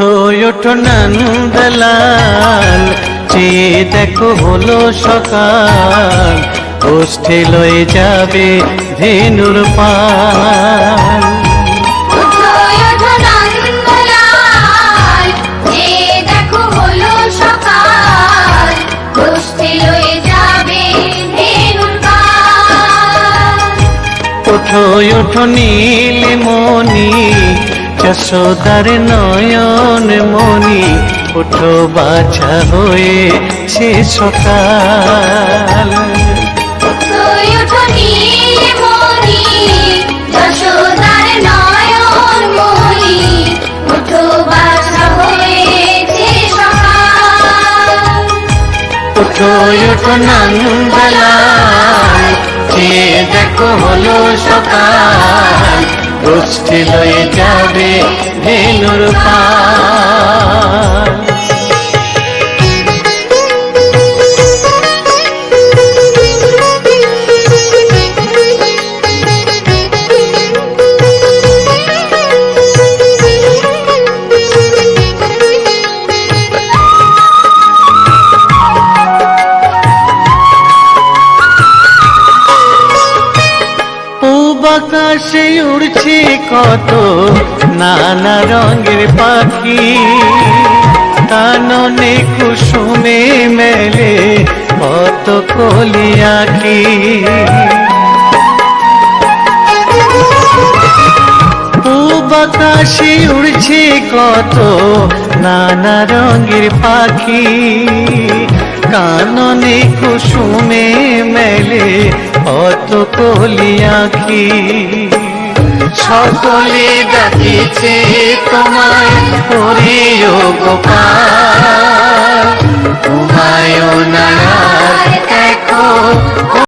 ওঠো ওঠো নন্দলাল, চেয়ে দেখো হলো সকাল, গোষ্ঠী লয়ে যাবে ধেনুর পাল। ওঠো ওঠো নীলমণি, যশোদার নয়ন মণি, ওঠো বাছা হয়ে সে সকাল। ওঠো ওঠো নন্দলাল, চেয়ে দেখো হলো সকাল, গোষ্ঠী লয়ে যাবে ধেনুর পাল। আকাশে উড়ছে কত নানা রঙের পাখি, কাননে কুসুমে মেলে কত কলি আঁখি। পূব আকাশে উড়ছে কত নানা রঙের পাখি, কাননে কুসুমে মেলে কত কলি আঁখি। সকলে ডাকিছে তোমায় হরিও গোপাল, তোমায় না দেখো